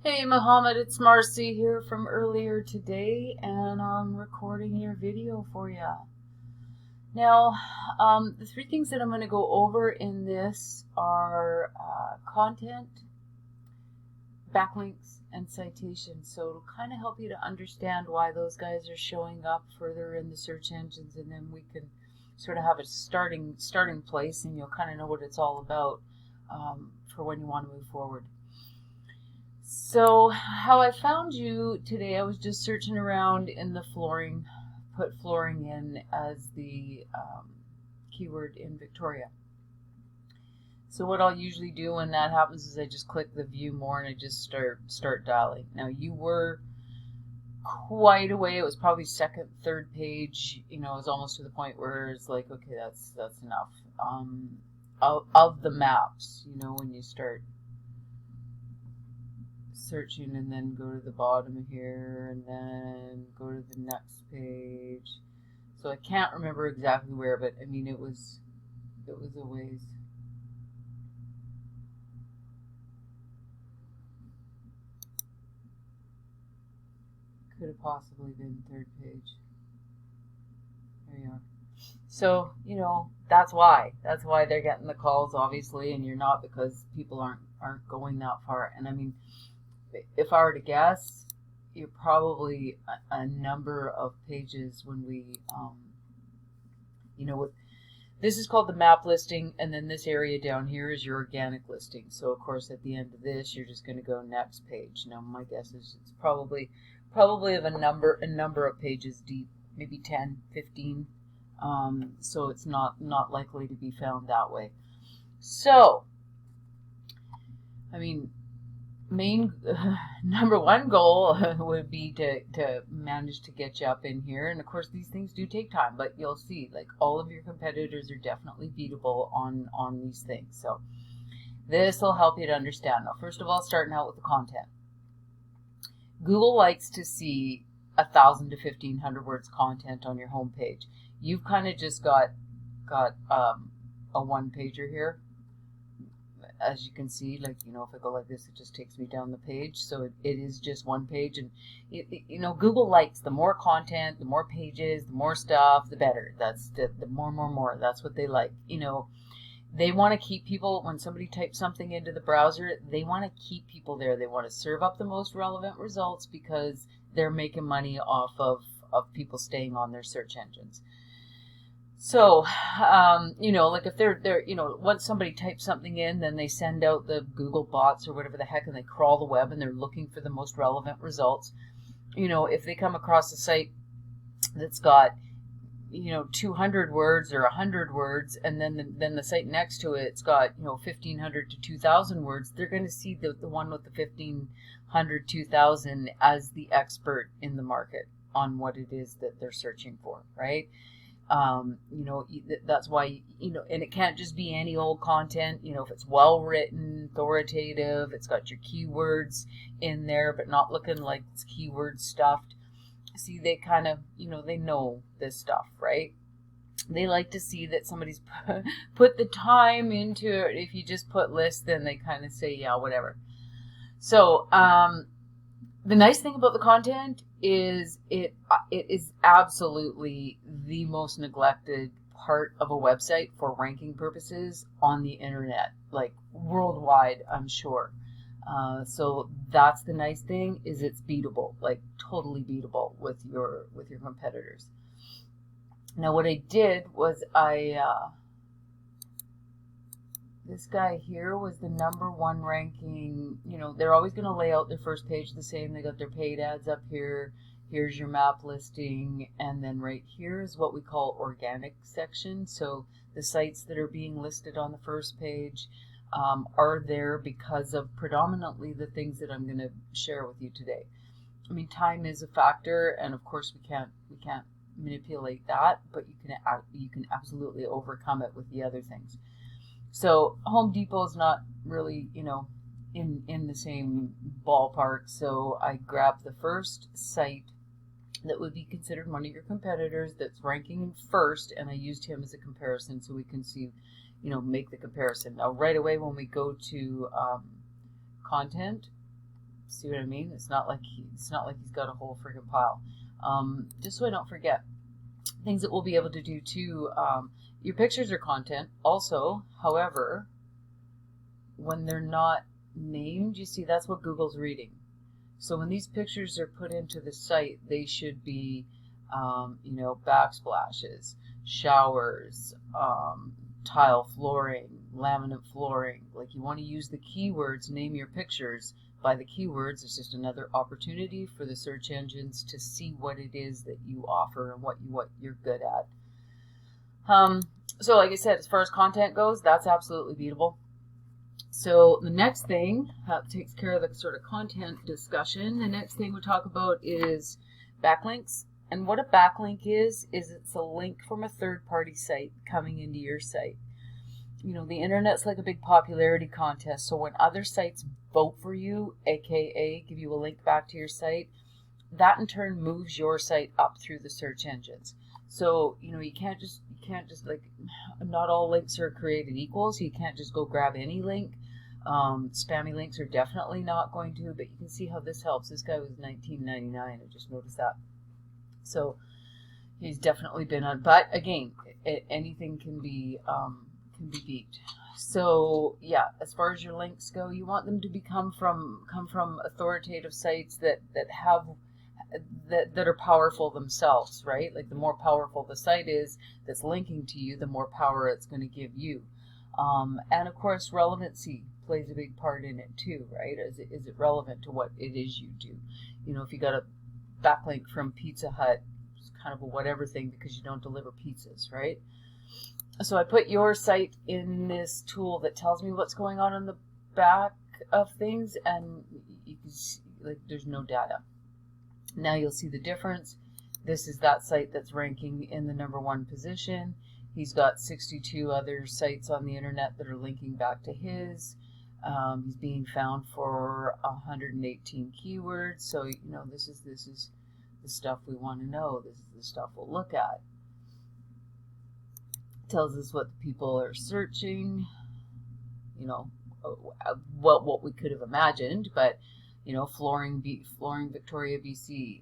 Hey Muhammad, it's Marcy here from earlier today, and I'm recording your video for you. Now, the three things that I'm going to go over in this are content, backlinks, and citations. So it'll kind of help you to understand why those guys are showing up further in the search engines, and then we can sort of have a starting place, and you'll kind of know what it's all about for when you want to move forward. So how I found you today, I was just searching around in the flooring, put flooring in as the keyword in Victoria. So what I'll usually do when that happens is I just click the view more and I just start dialing. Now you were quite a way. It was probably second, third page. You know, it was almost to the point where it's like, okay, that's enough. Of the maps, you know, when you start searching and then go to the bottom here and then go to the next page. So I can't remember exactly where, but I mean it was a ways. Could have possibly been third page. There you are. So, you know, that's why they're getting the calls, obviously, and you're not, because people aren't going that far. And I mean, if I were to guess, you're probably a number of pages when we, you know, with this is called the map listing, and then this area down here is your organic listing. So of course, at the end of this, you're just going to go next page. Now, my guess is it's probably of a number of pages deep, maybe 10, 15. So it's not likely to be found that way. So, I mean, main number one goal would be to manage to get you up in here, and of course these things do take time, but you'll see like all of your competitors are definitely beatable on these things. So this will help you to understand. Now, first of all, starting out with the content, Google likes to see 1,000 to 1,500 words content on your homepage. You've kind of just got a one pager here. As you can see, like, you know, if I go like this, it just takes me down the page. So it is just one page. And, you know, Google likes the more content, the more pages, the more stuff, the better. That's the more. That's what they like. You know, they want to keep people, when somebody types something into the browser, they want to keep people there. They want to serve up the most relevant results because they're making money off of people staying on their search engines. So, you know, like if they're, you know, once somebody types something in, then they send out the Google bots or whatever the heck, and they crawl the web and they're looking for the most relevant results. You know, if they come across a site that's got, you know, 200 words or 100 words, and then the site next to it's got, you know, 1,500 to 2,000 words, they're going to see the one with the 1,500, 2,000 as the expert in the market on what it is that they're searching for, right? You know, that's why, you know, and it can't just be any old content. You know, if it's well written, authoritative, it's got your keywords in there, but not looking like it's keyword stuffed. See, they kind of, you know, they know this stuff, right? They like to see that somebody's put the time into it. If you just put list, then they kind of say, yeah, whatever. So, the nice thing about the content is it is absolutely the most neglected part of a website for ranking purposes on the internet, like worldwide, I'm sure. So that's the nice thing, is it's beatable, like totally beatable with your competitors. Now what I did was this guy here was the #1 ranking. You know, they're always going to lay out their first page the same. They got their paid ads up here. Here's your map listing. And then right here is what we call organic section. So the sites that are being listed on the first page are there because of predominantly the things that I'm going to share with you today. I mean, time is a factor, and of course we can't manipulate that, but you can absolutely overcome it with the other things. So Home Depot is not really, you know, in the same ballpark. So I grabbed the first site that would be considered one of your competitors that's ranking first, and I used him as a comparison so we can see, you know, make the comparison. Now right away when we go to content, See what I mean? It's not like he's got a whole friggin' pile. Just so I don't forget, things that we'll be able to do too. Your pictures are content also. However, when they're not named, you see, that's what Google's reading. So when these pictures are put into the site, they should be, backsplashes, showers, tile flooring, laminate flooring. Like, you want to use the keywords, name your pictures by the keywords. It's just another opportunity for the search engines to see what it is that you offer and what you're good at. So like I said, as far as content goes, that's absolutely beatable. So the next thing that takes care of the sort of content discussion. The next thing we talk about is backlinks. And what a backlink is it's a link from a third-party site coming into your site. You know, the internet's like a big popularity contest. So when other sites vote for you, aka give you a link back to your site, that in turn moves your site up through the search engines. So, you can't just like, not all links are created equal, so you can't just go grab any link. Spammy links are definitely not going to, but you can see how this helps. This guy was $19.99. I just noticed that. So he's definitely been on, but again, anything can be beat. So yeah, as far as your links go, you want them to come from authoritative sites that are powerful themselves, right? Like, the more powerful the site is that's linking to you, the more power it's going to give you. And of course, relevancy plays a big part in it too, right? Is it relevant to what it is you do? If you got a backlink from Pizza Hut, it's kind of a whatever thing because you don't deliver pizzas, right? So I put your site in this tool that tells me what's going on in the back of things, and you can see, like, there's no data. Now you'll see the difference. This is that site that's ranking in the #1 position. He's got 62 other sites on the internet that are linking back to his. He's being found for 118 keywords. So, this is the stuff we want to know. This is the stuff we'll look at. It tells us what the people are searching, what we could have imagined, but Flooring Victoria, BC.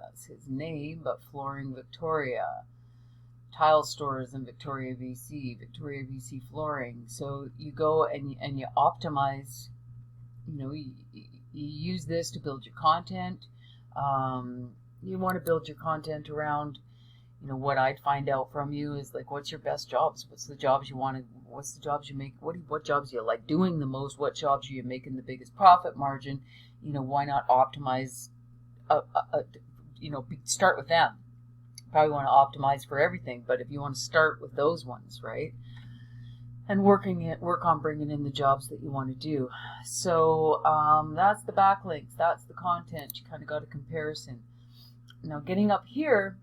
That's his name, but Flooring Victoria. Tile stores in Victoria, BC. Victoria, BC flooring. So you go and you optimize. You use this to build your content. You want to build your content around. What I'd find out from you is, like, what's your best jobs? What's the jobs you want to? What's the jobs you make? What jobs do you like doing the most? What jobs are you making the biggest profit margin? Why not optimize? Start with them. Probably want to optimize for everything, but if you want to start with those ones, right? And work on bringing in the jobs that you want to do. So that's the backlinks. That's the content. You kind of got a comparison. Now, getting up here.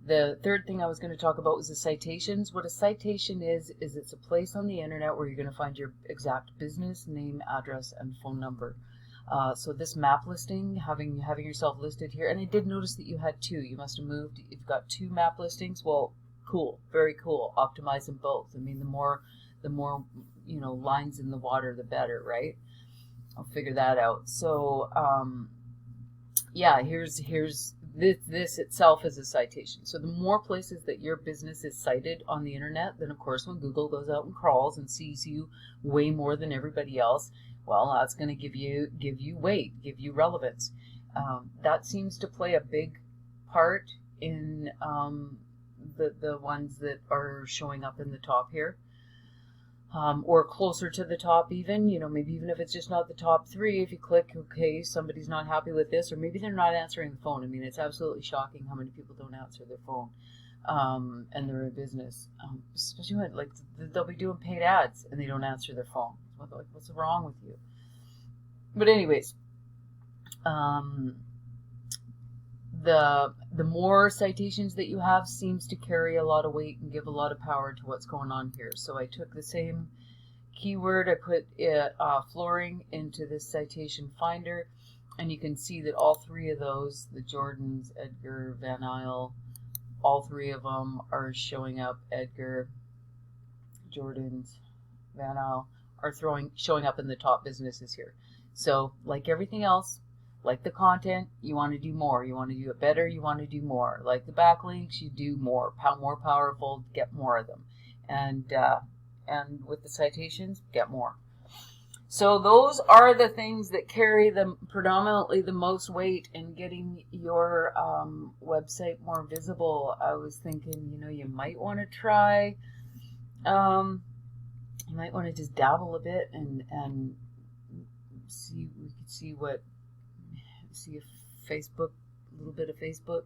The third thing I was going to talk about was the citations. What a citation is it's a place on the internet where you're going to find your exact business name, address, and phone number. So this map listing, having yourself listed here, and I did notice that you had two. You must have moved. You've got two map listings. Well, cool, very cool. Optimize them both. I mean, the more lines in the water, the better, right? I'll figure that out. So here's this itself is a citation. So the more places that your business is cited on the internet, then of course when Google goes out and crawls and sees you way more than everybody else, well, that's going to give you weight, give you relevance. That seems to play a big part in the ones that are showing up in the top here. Or closer to the top even, maybe even if it's just not the top 3, if you click, okay, somebody's not happy with this, or maybe they're not answering the phone. I mean, it's absolutely shocking how many people don't answer their phone, and they're in business, especially when, like, they'll be doing paid ads and they don't answer their phone. What's wrong with you? But anyways, the more citations that you have seems to carry a lot of weight and give a lot of power to what's going on here. So I took the same keyword, I put flooring into this citation finder, and you can see that all 3 of those, the Jordans, Edgar, Van Isle, all 3 of them are showing up. Edgar, Jordans, Van Isle are showing up in the top businesses here. So like everything else, like the content, you want to do more. You want to do it better. You want to do more. Like the backlinks, you do more. More powerful, get more of them. And with the citations, get more. So those are the things that carry predominantly the most weight in getting your website more visible. I was thinking, you might want to try, you might want to just dabble a bit and see. We could see if Facebook, a little bit of Facebook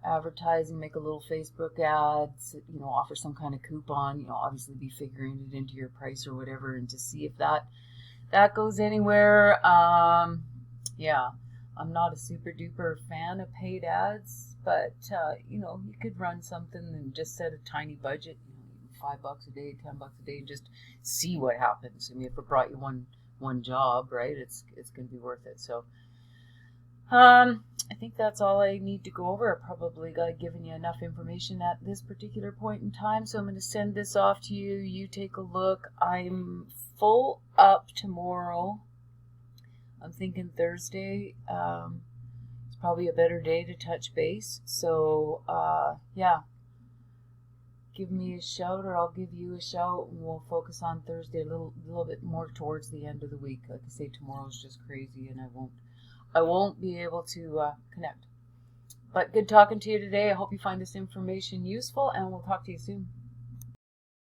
advertising, make a little Facebook ads, offer some kind of coupon, obviously be figuring it into your price or whatever, and to see if that goes anywhere. Yeah, I'm not a super duper fan of paid ads, but you could run something and just set a tiny budget, $5 a day, $10 a day, and just see what happens. I mean, if it brought you one job, right, it's going to be worth it. So I think that's all I need to go over. I probably got given you enough information at this particular point in time. So I'm going to send this off to you. You take a look. I'm full up tomorrow. I'm thinking Thursday. It's probably a better day to touch base. So, yeah. Give me a shout, or I'll give you a shout, and we'll focus on Thursday a little bit more towards the end of the week. Like I say, tomorrow's just crazy, and I won't be able to connect. But good talking to you today. I hope you find this information useful, and we'll talk to you soon.